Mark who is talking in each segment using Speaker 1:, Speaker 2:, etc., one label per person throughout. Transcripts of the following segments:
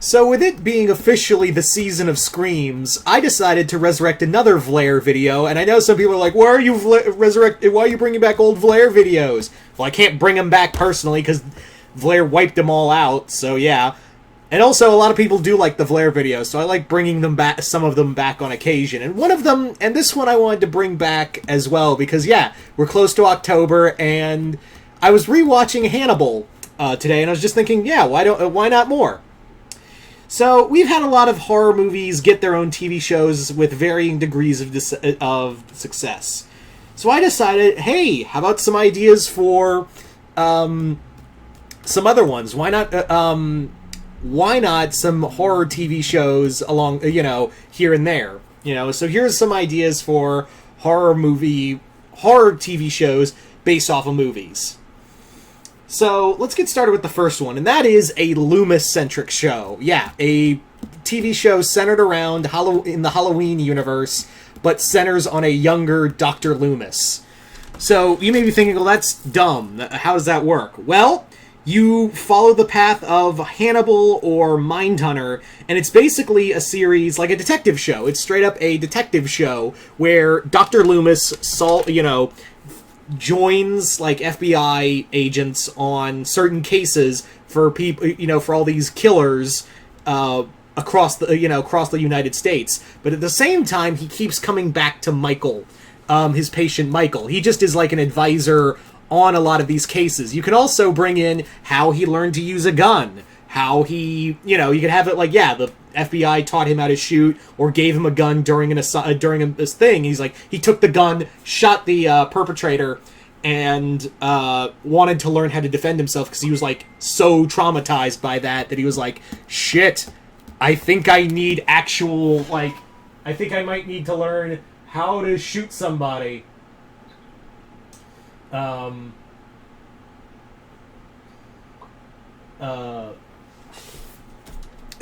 Speaker 1: So with it being officially the season of Screams, I decided to resurrect another Vlaire video, and I know some people are like, why are you why are you bringing back old Vlaire videos? Well, I can't bring them back personally, because Vlaire wiped them all out, so yeah. And also, a lot of people do like the Vlaire videos, so I like bringing them back, some of them back on occasion. And one of them, and this one I wanted to bring back as well, because yeah, we're close to October, and I was rewatching Hannibal today, and I was just thinking, yeah, why not more? So, we've had a lot of horror movies get their own TV shows with varying degrees of success. So I decided, hey, how about some ideas for some other ones? Why not some horror TV shows along, here and there? So here's some ideas for horror TV shows based off of movies. So, let's get started with the first one, and that is a Loomis-centric show. Yeah, a TV show centered around in the Halloween universe, but centers on a younger Dr. Loomis. So, you may be thinking, well, that's dumb. How does that work? Well, you follow the path of Hannibal or Mindhunter, and it's basically a series, like a detective show. It's straight up a detective show where Dr. Loomis joins like FBI agents on certain cases for people, for all these killers across the United States. But at the same time, he keeps coming back to Michael, his patient Michael. He just is like an advisor on a lot of these cases. You can also bring in how he learned to use a gun, how he, you could have it like, yeah, the FBI taught him how to shoot or gave him a gun during this thing. He's like, he took the gun, shot the perpetrator, and wanted to learn how to defend himself because he was like so traumatized by that he was like, shit, I think I need I think I might need to learn how to shoot somebody.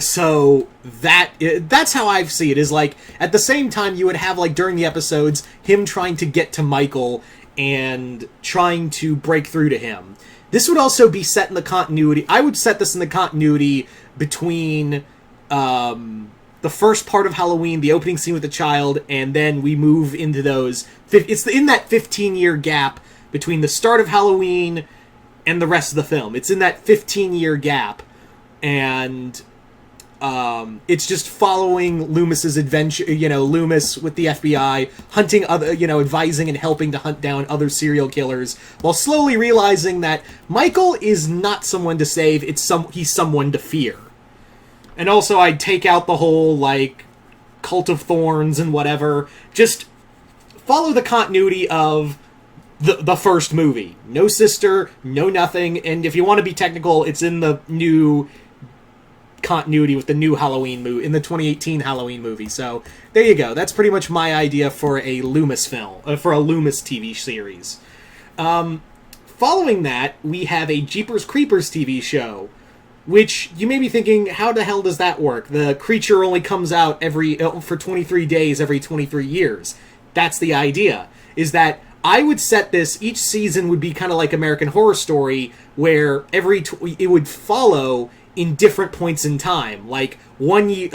Speaker 1: So that's how I see it, is like at the same time you would have like during the episodes him trying to get to Michael and trying to break through to him. This would also be set in the continuity. I would set this in the continuity between the first part of Halloween, the opening scene with the child, and then we move into those. It's in that 15-year gap between the start of Halloween and the rest of the film. It's in that 15-year gap, and it's just following Loomis's adventure, Loomis with the FBI, hunting other, advising and helping to hunt down other serial killers, while slowly realizing that Michael is not someone to save, he's someone to fear. And also I'd take out the whole, like, Cult of Thorns and whatever, just follow the continuity of the first movie. No sister, no nothing, and if you want to be technical, it's in the new continuity with the new Halloween movie, in the 2018 Halloween movie. So there you go. That's pretty much my idea for a Loomis film, for a Loomis TV series. Following that, we have a Jeepers Creepers TV show, which you may be thinking, how the hell does that work? The creature only comes out for 23 days every 23 years. That's the idea, is that I would set this, each season would be kind of like American Horror Story, where it would follow in different points in time, it wouldn't be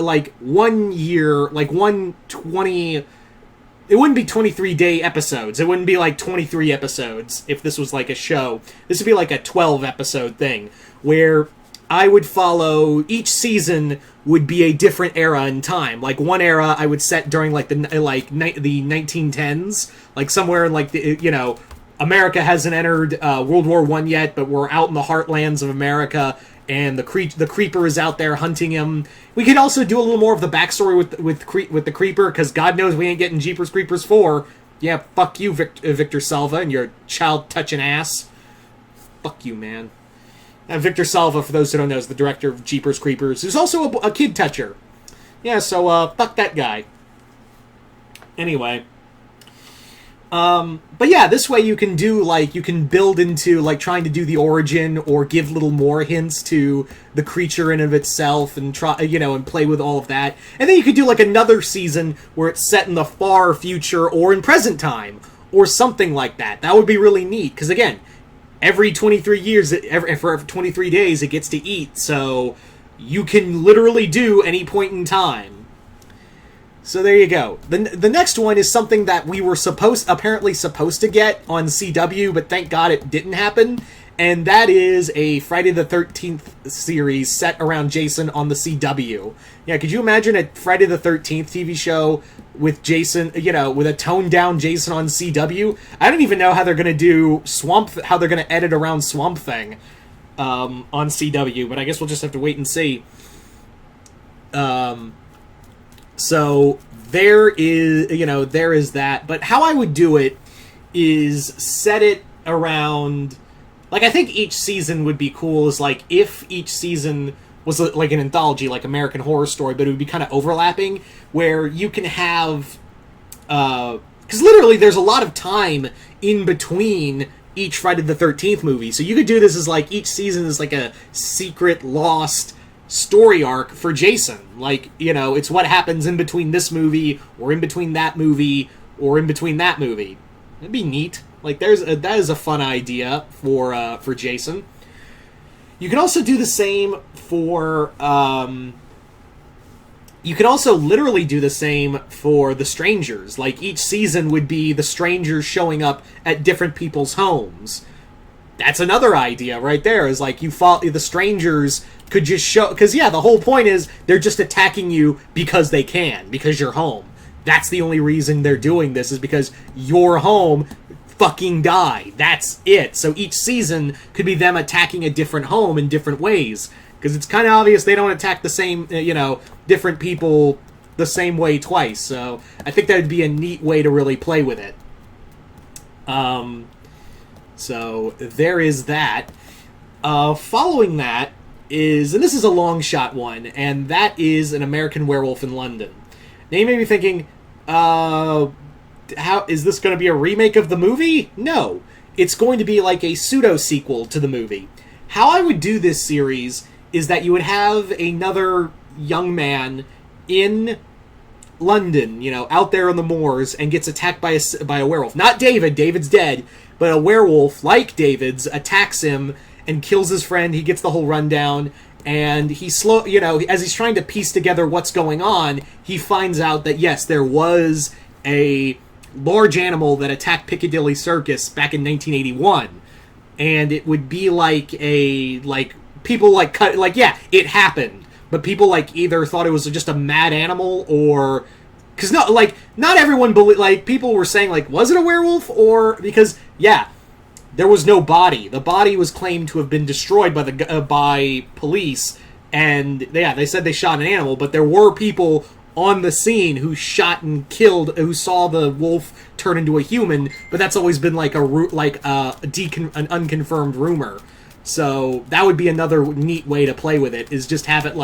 Speaker 1: 23-day episodes. It wouldn't be like 23 episodes if this was like a show. This would be like a 12-episode thing, where I would follow, each season would be a different era in time. Like one era I would set during the 1910s, like somewhere in like the, America hasn't entered World War I yet, but we're out in the heartlands of America, and the creeper is out there hunting him. We could also do a little more of the backstory with the creeper, because God knows we ain't getting Jeepers Creepers 4. Yeah, fuck you, Victor Salva, and your child-touching ass. Fuck you, man. Victor Salva, for those who don't know, is the director of Jeepers Creepers, who's also a kid toucher. Yeah, so, fuck that guy. Anyway. But yeah, this way you can do, you can build into, trying to do the origin, or give little more hints to the creature in of itself, and try, and play with all of that. And then you could do, another season where it's set in the far future, or in present time, or something like that. That would be really neat, because again, every 23 years, for 23 days, it gets to eat, so you can literally do any point in time. So there you go. The next one is something that we were apparently supposed to get on CW, but thank God it didn't happen. And that is a Friday the 13th series set around Jason on the CW. Yeah, could you imagine a Friday the 13th TV show with Jason, with a toned-down Jason on CW? I don't even know how they're going to do how they're going to edit around Swamp Thing on CW, but I guess we'll just have to wait and see. So there is that. But how I would do it is set it around... Like, I think each season would be cool is, like, if each season was, like, an anthology, like American Horror Story, but it would be kind of overlapping, where you can have... Because literally there's a lot of time in between each Friday the 13th movie. So you could do this as, like, each season is, like, a secret, lost story arc for Jason. Like, it's what happens in between this movie, or in between that movie, or in between that movie. That'd be neat. Like, that is a fun idea for Jason. You can also do the same for... you can also literally do the same for the strangers. Like, each season would be the strangers showing up at different people's homes. That's another idea right there, is like, the strangers could just show... Because, yeah, the whole point is they're just attacking you because they can, because you're home. That's the only reason they're doing this, is because you're home... fucking die. That's it. So each season could be them attacking a different home in different ways. Because it's kind of obvious they don't attack the same, different people the same way twice. So I think that would be a neat way to really play with it. So there is that. Following that is, and this is a long shot one, and that is An American Werewolf in London. Now you may be thinking, how is this going to be a remake of the movie? No. It's going to be like a pseudo-sequel to the movie. How I would do this series is that you would have another young man in London, out there on the moors, and gets attacked by a werewolf. Not David, David's dead, but a werewolf, like David's, attacks him and kills his friend. He gets the whole rundown, and he as he's trying to piece together what's going on, he finds out that, yes, there was a large animal that attacked Piccadilly Circus back in 1981, and it would be people it happened, but people either thought it was just a mad animal, or because not everyone people were saying was it a werewolf, or because there was no body. The body was claimed to have been destroyed by police, and they said they shot an animal, but there were people on the scene who shot and killed, who saw the wolf turn into a human, but that's always been an unconfirmed rumor. So that would be another neat way to play with it, is just have it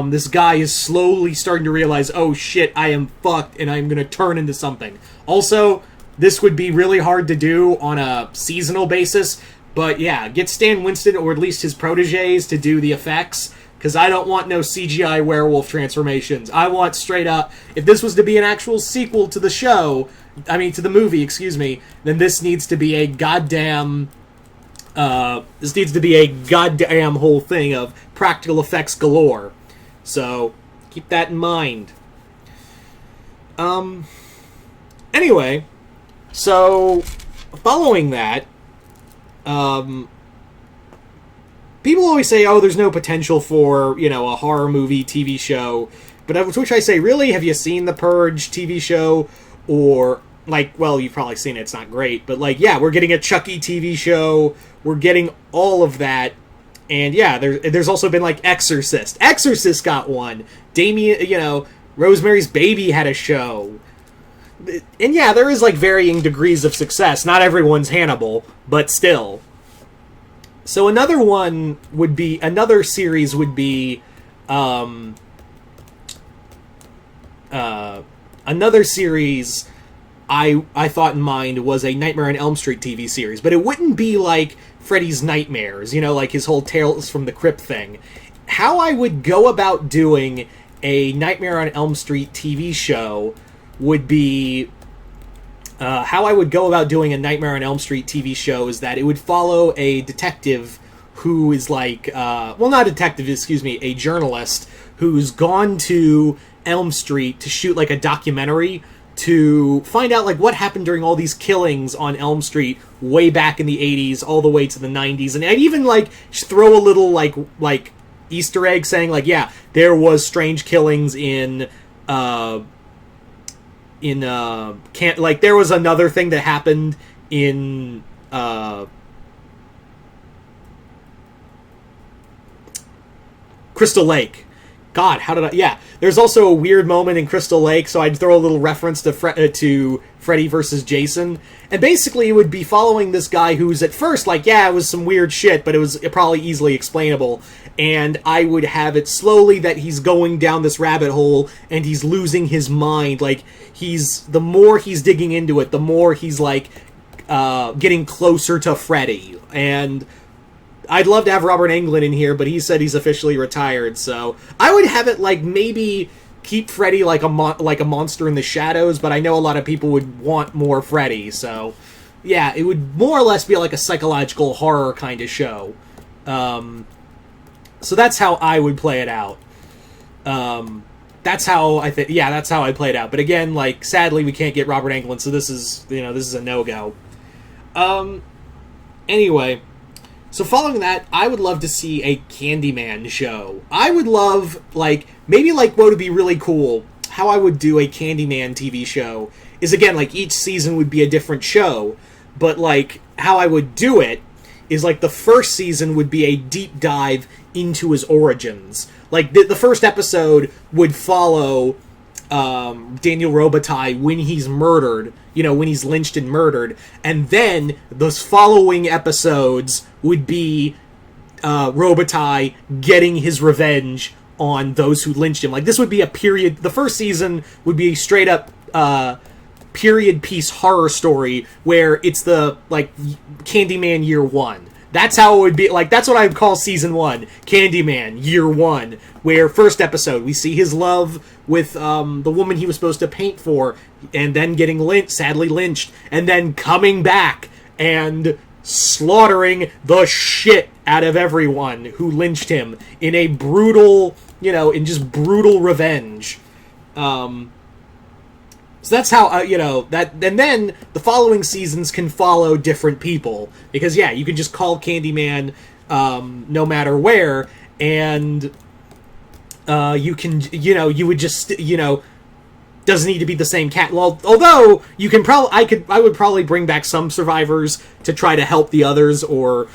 Speaker 1: this guy is slowly starting to realize, oh shit, I am fucked, and I'm gonna turn into something. Also, this would be really hard to do on a seasonal basis, but get Stan Winston, or at least his proteges, to do the effects, because I don't want no CGI werewolf transformations. I want straight up... If this was to be an actual sequel to the show... to the movie, excuse me... Then this needs to be a goddamn... this needs to be a goddamn whole thing of practical effects galore. So, keep that in mind. Anyway... So, following that... people always say, oh, there's no potential for, a horror movie TV show. But to which I say, really? Have you seen The Purge TV show? Or, you've probably seen it. It's not great. But, we're getting a Chucky TV show. We're getting all of that. And, there's also been, Exorcist. Exorcist got one. Damien, Rosemary's Baby had a show. And, there is, varying degrees of success. Not everyone's Hannibal, but still... So another series would be, another series I thought in mind was a Nightmare on Elm Street TV series, but it wouldn't be like Freddy's Nightmares, his whole Tales from the Crypt thing. How I would go about doing a Nightmare on Elm Street TV show would be... how I would go about doing a Nightmare on Elm Street TV show is that it would follow a detective who is like, well, not a detective, excuse me, a journalist who's gone to Elm Street to shoot like a documentary to find out like what happened during all these killings on Elm Street way back in the 80s all the way to the 90s. And I'd even like throw a little like Easter egg saying like, yeah, there was strange killings in there was another thing that happened in Crystal Lake. God, how did I... Yeah, there's also a weird moment in Crystal Lake, so I'd throw a little reference to Freddy versus Jason. And basically it would be following this guy who's at first like, yeah, it was some weird shit, but it was probably easily explainable. And I would have it slowly that he's going down this rabbit hole and he's losing his mind. Like, the more he's digging into it, the more he's like getting closer to Freddy. And I'd love to have Robert Englund in here, but he said he's officially retired, so I would have it like maybe keep Freddy like a monster in the shadows, but I know a lot of people would want more Freddy, so yeah, it would more or less be like a psychological horror kind of show. So that's how I would play it out. That's how I think. Yeah, that's how I play it out. But again, like sadly, we can't get Robert Englund, so this is a no-go. Anyway. So following that, I would love to see a Candyman show. I would love, like, maybe, like, what would be really cool, how I would do a Candyman TV show, is, again, like, each season would be a different show, but, like, how I would do it is, like, the first season would be a deep dive into his origins. Like, the first episode would follow Daniel Robitaille when he's murdered, when he's lynched and murdered, and then those following episodes would be Robitaille getting his revenge on those who lynched him. Like, this would be a period... The first season would be a straight-up period piece horror story where it's the, like, Candyman Year 1. That's how it would be. Like, that's what I would call Season 1. Candyman Year 1. Where, first episode, we see his love with the woman he was supposed to paint for, and then getting sadly lynched, and then coming back and slaughtering the shit out of everyone who lynched him in a brutal, in just brutal revenge. So that's how, that, and then the following seasons can follow different people. Because, yeah, you can just call Candyman no matter where, and you can, you would just, doesn't need to be the same cat. Well, although you can I would probably bring back some survivors to try to help the others, or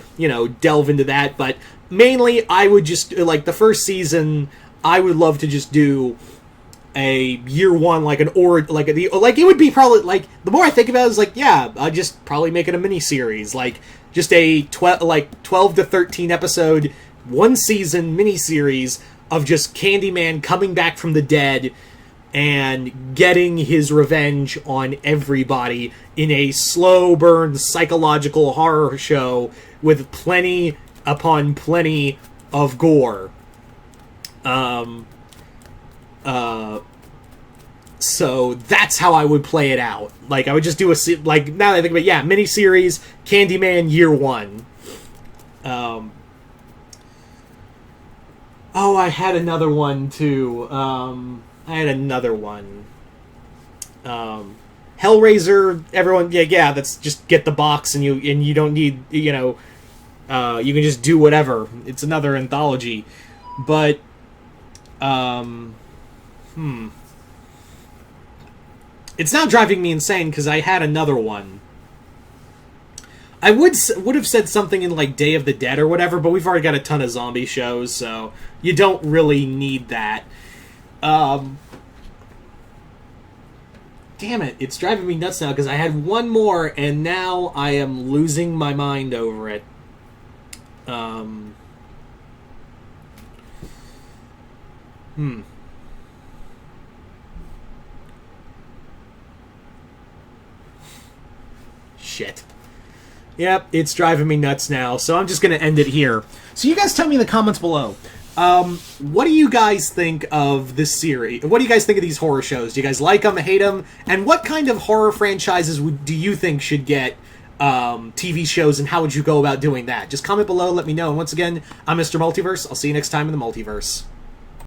Speaker 1: delve into that. But mainly, I would just like the first season. I would love to just do a Year 1, like it would be probably like, the more I think about it, is like, yeah, I'd just probably make it a mini series, like just a 12 to 13 episode, one season mini series of just Candyman coming back from the dead and getting his revenge on everybody in a slow burn psychological horror show with plenty upon plenty of gore. So that's how I would play it out. Like, I would just do now that I think about it, yeah, miniseries, Candyman Year 1. I had another one, too. Hellraiser, everyone, yeah, that's just get the box, and you don't need, you can just do whatever. It's another anthology. But, it's now driving me insane, because I had another one. I would have said something in, like, Day of the Dead or whatever, but we've already got a ton of zombie shows, so you don't really need that. Damn it, it's driving me nuts now, because I had one more, and now I am losing my mind over it. Shit. Yep, it's driving me nuts now, so I'm just going to end it here. So you guys tell me in the comments below, what do you guys think of this series? What do you guys think of these horror shows? Do you guys like them, hate them? And what kind of horror franchises do you think should get TV shows, and how would you go about doing that? Just comment below, let me know. And once again, I'm Mr. Multiverse. I'll see you next time in the multiverse.